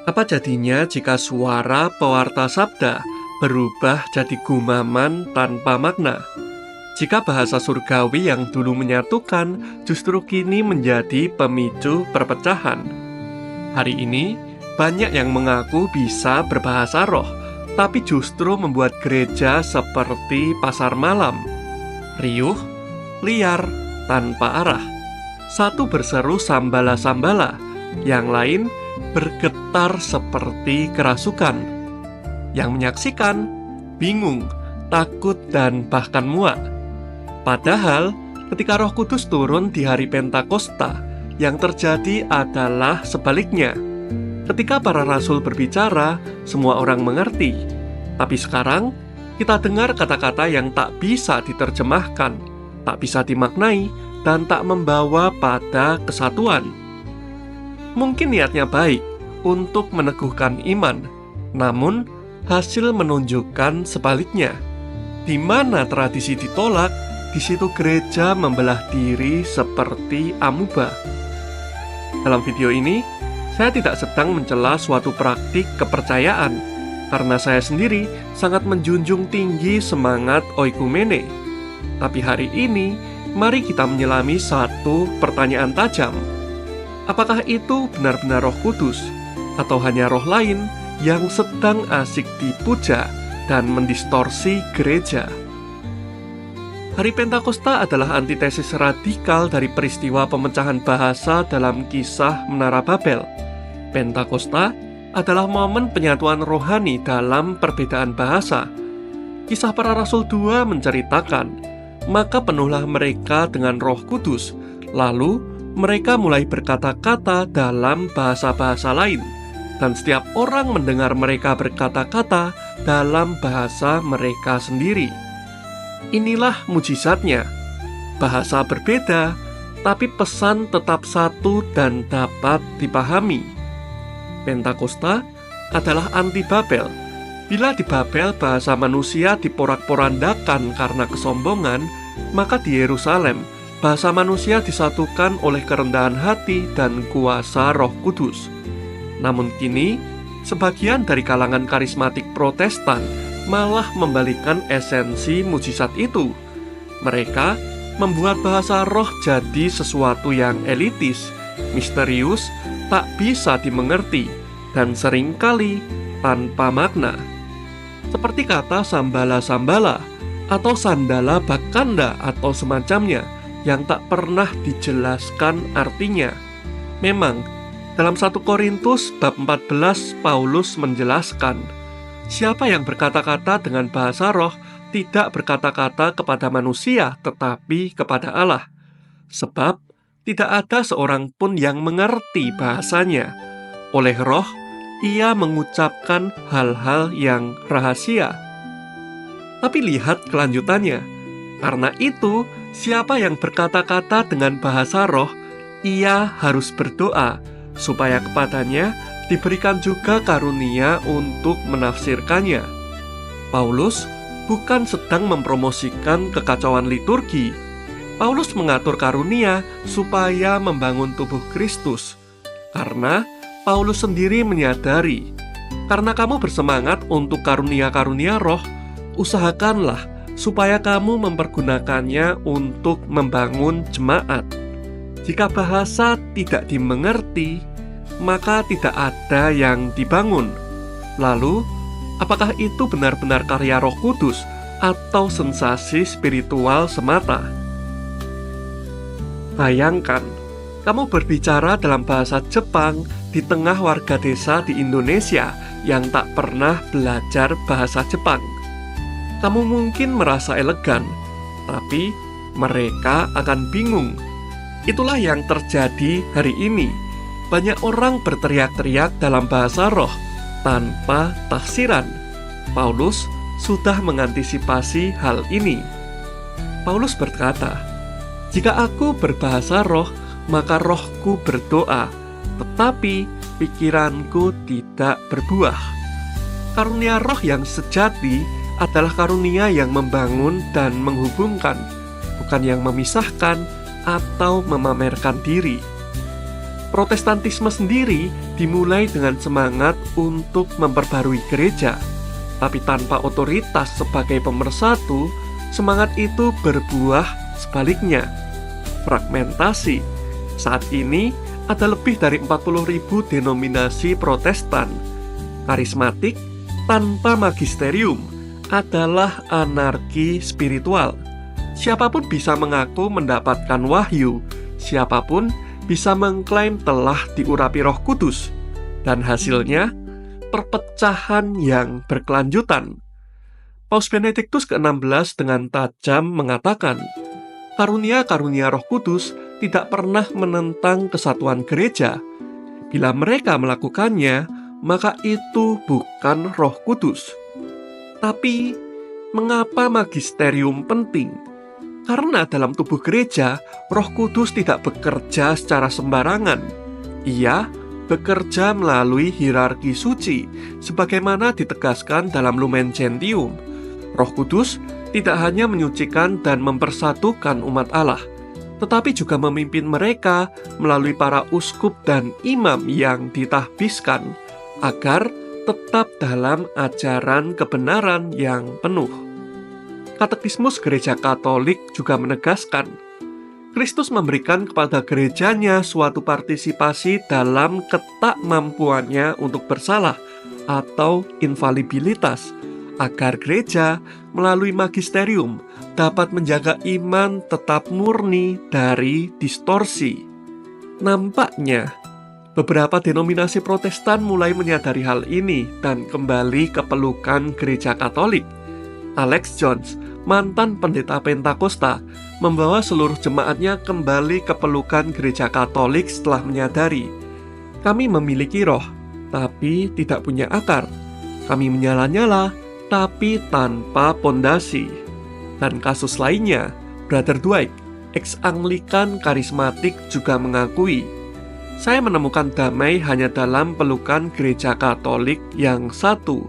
Apa jadinya jika suara pewarta sabda berubah jadi gumaman tanpa makna? Jika bahasa surgawi yang dulu menyatukan justru kini menjadi pemicu perpecahan. Hari ini, banyak yang mengaku bisa berbahasa roh, tapi justru membuat gereja seperti pasar malam. Riuh, liar, tanpa arah. Satu berseru sambala-sambala, yang lain bergetar seperti kerasukan. Yang menyaksikan bingung, takut, dan bahkan muak. Padahal, ketika Roh Kudus turun di hari Pentakosta, yang terjadi adalah sebaliknya. Ketika para rasul berbicara, semua orang mengerti. Tapi sekarang, kita dengar kata-kata yang tak bisa diterjemahkan, tak bisa dimaknai, dan tak membawa pada kesatuan. Mungkin niatnya baik untuk meneguhkan iman, namun hasil menunjukkan sebaliknya. Di mana tradisi ditolak, di situ gereja membelah diri seperti amuba. Dalam video ini, saya tidak sedang mencela suatu praktik kepercayaan, karena saya sendiri sangat menjunjung tinggi semangat oikumene. Tapi hari ini, mari kita menyelami satu pertanyaan tajam. Apakah itu benar-benar Roh Kudus, atau hanya roh lain yang sedang asik dipuja dan mendistorsi gereja? Hari Pentakosta adalah antitesis radikal dari peristiwa pemecahan bahasa dalam kisah Menara Babel. Pentakosta adalah momen penyatuan rohani dalam perbedaan bahasa. Kisah para Rasul 2 menceritakan, maka penuhlah mereka dengan Roh Kudus, lalu mereka mulai berkata-kata dalam bahasa-bahasa lain, dan setiap orang mendengar mereka berkata-kata dalam bahasa mereka sendiri. Inilah mujizatnya. Bahasa berbeda, tapi pesan tetap satu dan dapat dipahami. Pentakosta adalah anti Babel. Bila di Babel bahasa manusia diporak-porandakan karena kesombongan, maka di Yerusalem bahasa manusia disatukan oleh kerendahan hati dan kuasa Roh Kudus. Namun kini, sebagian dari kalangan karismatik Protestan malah membalikkan esensi mujizat itu. Mereka membuat bahasa roh jadi sesuatu yang elitis, misterius, tak bisa dimengerti, dan seringkali tanpa makna. Seperti kata sambala-sambala, atau sandala bakanda atau semacamnya, yang tak pernah dijelaskan artinya. Memang, dalam 1 Korintus bab 14, Paulus menjelaskan, siapa yang berkata-kata dengan bahasa roh tidak berkata-kata kepada manusia, tetapi kepada Allah. Sebab tidak ada seorang pun yang mengerti bahasanya. Oleh roh, ia mengucapkan hal-hal yang rahasia. Tapi lihat kelanjutannya. Karena itu, siapa yang berkata-kata dengan bahasa roh, ia harus berdoa, supaya kepadanya diberikan juga karunia untuk menafsirkannya. Paulus bukan sedang mempromosikan kekacauan liturgi. Paulus mengatur karunia supaya membangun tubuh Kristus. Karena Paulus sendiri menyadari, karena kamu bersemangat untuk karunia-karunia roh, usahakanlah supaya kamu mempergunakannya untuk membangun jemaat. Jika bahasa tidak dimengerti, maka tidak ada yang dibangun. Lalu, apakah itu benar-benar karya Roh Kudus atau sensasi spiritual semata? Bayangkan, kamu berbicara dalam bahasa Jepang di tengah warga desa di Indonesia yang tak pernah belajar bahasa Jepang. Kamu mungkin merasa elegan, tapi mereka akan bingung. Itulah yang terjadi hari ini. Banyak orang berteriak-teriak dalam bahasa roh tanpa tafsiran. Paulus sudah mengantisipasi hal ini. Paulus berkata, "Jika aku berbahasa roh, maka rohku berdoa, tetapi pikiranku tidak berbuah." Karunia roh yang sejati adalah karunia yang membangun dan menghubungkan, bukan yang memisahkan atau memamerkan diri. Protestantisme sendiri dimulai dengan semangat untuk memperbarui gereja, tapi tanpa otoritas sebagai pemersatu, semangat itu berbuah sebaliknya, fragmentasi. Saat ini ada lebih dari 40.000 denominasi Protestan. Karismatik tanpa magisterium adalah anarki spiritual. Siapapun bisa mengaku mendapatkan wahyu, siapapun bisa mengklaim telah diurapi Roh Kudus, dan hasilnya perpecahan yang berkelanjutan. Paus Benediktus ke-16 dengan tajam mengatakan, karunia-karunia Roh Kudus tidak pernah menentang kesatuan gereja. Bila mereka melakukannya, maka itu bukan Roh Kudus. Tapi, mengapa magisterium penting? Karena dalam tubuh gereja, Roh Kudus tidak bekerja secara sembarangan. Ia bekerja melalui hierarki suci, sebagaimana ditegaskan dalam Lumen Gentium. Roh Kudus tidak hanya menyucikan dan mempersatukan umat Allah, tetapi juga memimpin mereka melalui para uskup dan imam yang ditahbiskan, agar tetap dalam ajaran kebenaran yang penuh. Katekismus Gereja Katolik juga menegaskan, Kristus memberikan kepada gerejanya suatu partisipasi dalam ketakmampuannya untuk bersalah atau infalibilitas, agar gereja melalui magisterium dapat menjaga iman tetap murni dari distorsi. Nampaknya, beberapa denominasi Protestan mulai menyadari hal ini dan kembali ke pelukan Gereja Katolik. Alex Jones, mantan pendeta Pentakosta, membawa seluruh jemaatnya kembali ke pelukan Gereja Katolik setelah menyadari, kami memiliki roh, tapi tidak punya akar. Kami menyala-nyala, tapi tanpa pondasi. Dan kasus lainnya, Brother Dwight, ex-Anglikan karismatik, juga mengakui, saya menemukan damai hanya dalam pelukan Gereja Katolik yang satu.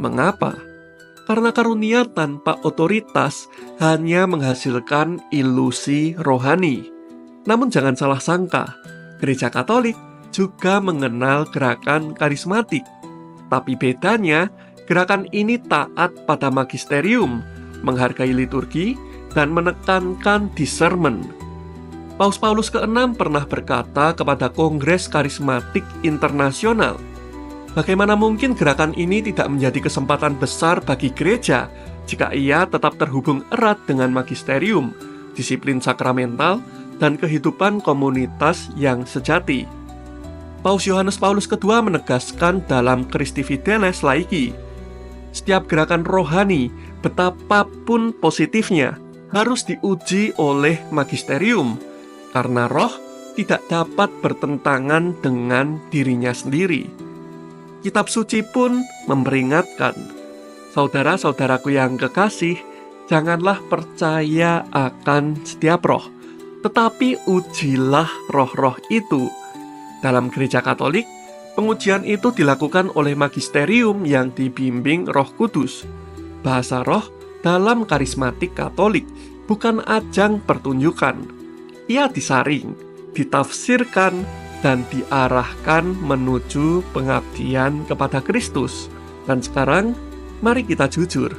Mengapa? Karena karunia tanpa otoritas hanya menghasilkan ilusi rohani. Namun jangan salah sangka, Gereja Katolik juga mengenal gerakan karismatik. Tapi bedanya, gerakan ini taat pada magisterium, menghargai liturgi, dan menekankan discernment. Paus Paulus ke-6 pernah berkata kepada Kongres Karismatik Internasional, bagaimana mungkin gerakan ini tidak menjadi kesempatan besar bagi gereja jika ia tetap terhubung erat dengan magisterium, disiplin sakramental, dan kehidupan komunitas yang sejati. Paus Yohanes Paulus II menegaskan dalam Christi Fideles Laiki, setiap gerakan rohani, betapapun positifnya, harus diuji oleh magisterium, karena roh tidak dapat bertentangan dengan dirinya sendiri. Kitab suci pun memperingatkan, saudara-saudaraku yang kekasih, janganlah percaya akan setiap roh, tetapi ujilah roh-roh itu. Dalam Gereja Katolik, pengujian itu dilakukan oleh magisterium yang dibimbing Roh Kudus. Bahasa roh dalam karismatik Katolik bukan ajang pertunjukan. Ia disaring, ditafsirkan, dan diarahkan menuju pengabdian kepada Kristus. Dan sekarang, mari kita jujur.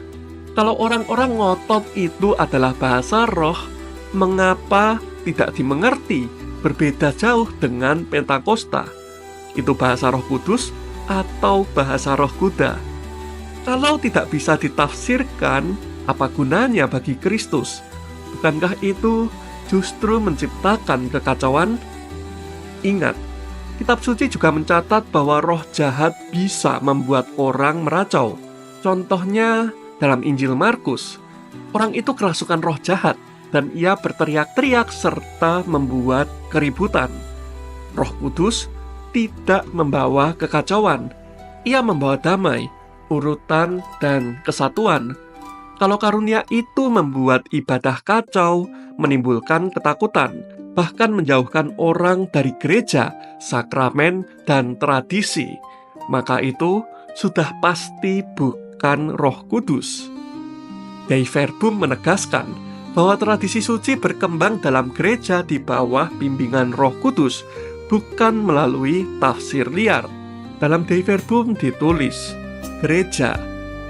Kalau orang-orang ngotot itu adalah bahasa roh, mengapa tidak dimengerti berbeda jauh dengan Pentakosta? Itu bahasa Roh Kudus atau bahasa roh kuda? Kalau tidak bisa ditafsirkan, apa gunanya bagi Kristus? Bukankah itu justru menciptakan kekacauan? Ingat, kitab suci juga mencatat bahwa roh jahat bisa membuat orang meracau. Contohnya dalam Injil Markus, orang itu kerasukan roh jahat dan ia berteriak-teriak serta membuat keributan. Roh Kudus tidak membawa kekacauan, ia membawa damai, urutan, dan kesatuan. Kalau karunia itu membuat ibadah kacau, menimbulkan ketakutan, bahkan menjauhkan orang dari gereja, sakramen, dan tradisi, maka itu sudah pasti bukan Roh Kudus. Dei Verbum menegaskan bahwa tradisi suci berkembang dalam gereja di bawah bimbingan Roh Kudus, bukan melalui tafsir liar. Dalam Dei Verbum ditulis, gereja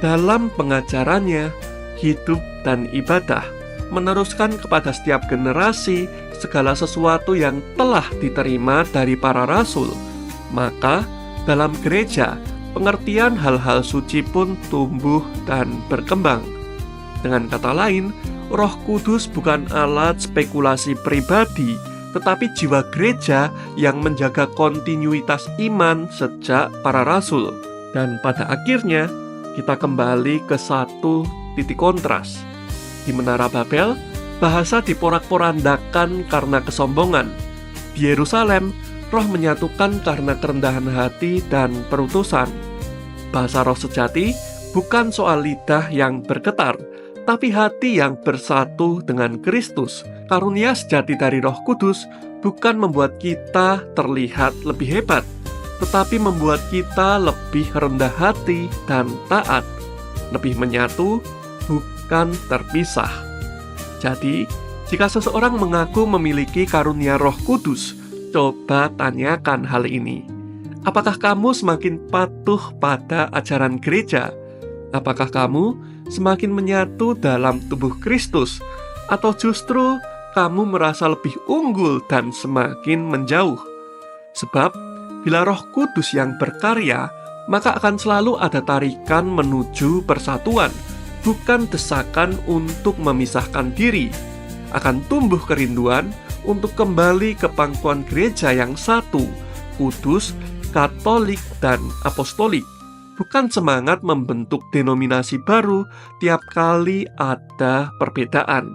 dalam pengajarannya, hidup dan ibadah meneruskan kepada setiap generasi segala sesuatu yang telah diterima dari para rasul. Maka dalam gereja, pengertian hal-hal suci pun tumbuh dan berkembang. Dengan kata lain, Roh Kudus bukan alat spekulasi pribadi, tetapi jiwa gereja yang menjaga kontinuitas iman sejak para rasul. Dan pada akhirnya, kita kembali ke satu titik kontras. Di Menara Babel, bahasa diporak-porandakan karena kesombongan. Di Yerusalem, roh menyatukan karena kerendahan hati dan perutusan. Bahasa roh sejati bukan soal lidah yang bergetar, tapi hati yang bersatu dengan Kristus. Karunia sejati dari Roh Kudus bukan membuat kita terlihat lebih hebat, tetapi membuat kita lebih rendah hati dan taat, lebih menyatu, bukan terpisah. Jadi, jika seseorang mengaku memiliki karunia Roh Kudus, coba tanyakan hal ini. Apakah kamu semakin patuh pada ajaran gereja? Apakah kamu semakin menyatu dalam tubuh Kristus? Atau justru kamu merasa lebih unggul dan semakin menjauh? Sebab, bila Roh Kudus yang berkarya, maka akan selalu ada tarikan menuju persatuan, bukan desakan untuk memisahkan diri. Akan tumbuh kerinduan untuk kembali ke pangkuan gereja yang satu, kudus, katolik, dan apostolik. Bukan semangat membentuk denominasi baru tiap kali ada perbedaan.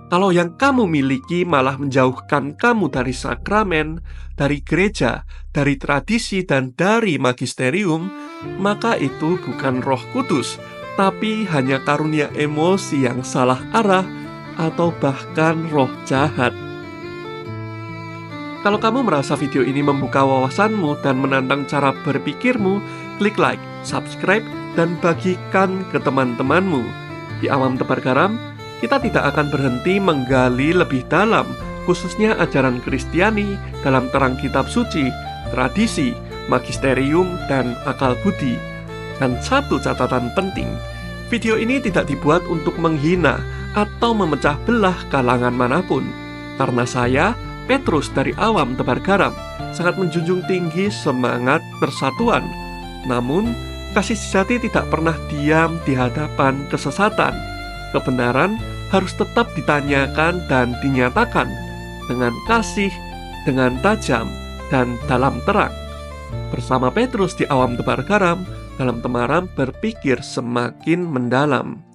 Kalau yang kamu miliki malah menjauhkan kamu dari sakramen, dari gereja, dari tradisi, dan dari magisterium, maka itu bukan Roh Kudus, tapi hanya karunia emosi yang salah arah atau bahkan roh jahat. Kalau kamu merasa video ini membuka wawasanmu dan menantang cara berpikirmu, klik like, subscribe, dan bagikan ke teman-temanmu. Di Awam Tebar Garam, kita tidak akan berhenti menggali lebih dalam, khususnya ajaran Kristiani dalam terang kitab suci, tradisi, magisterium, dan akal budi. Dan satu catatan penting, video ini tidak dibuat untuk menghina atau memecah belah kalangan manapun. Karena saya, Petrus dari Awam Tebar Garam, sangat menjunjung tinggi semangat persatuan. Namun, kasih sejati tidak pernah diam di hadapan kesesatan. Kebenaran harus tetap ditanyakan dan dinyatakan dengan kasih, dengan tajam, dan dalam terang. Bersama Petrus di Awam Tebar Garam, dalam temaram berpikir semakin mendalam.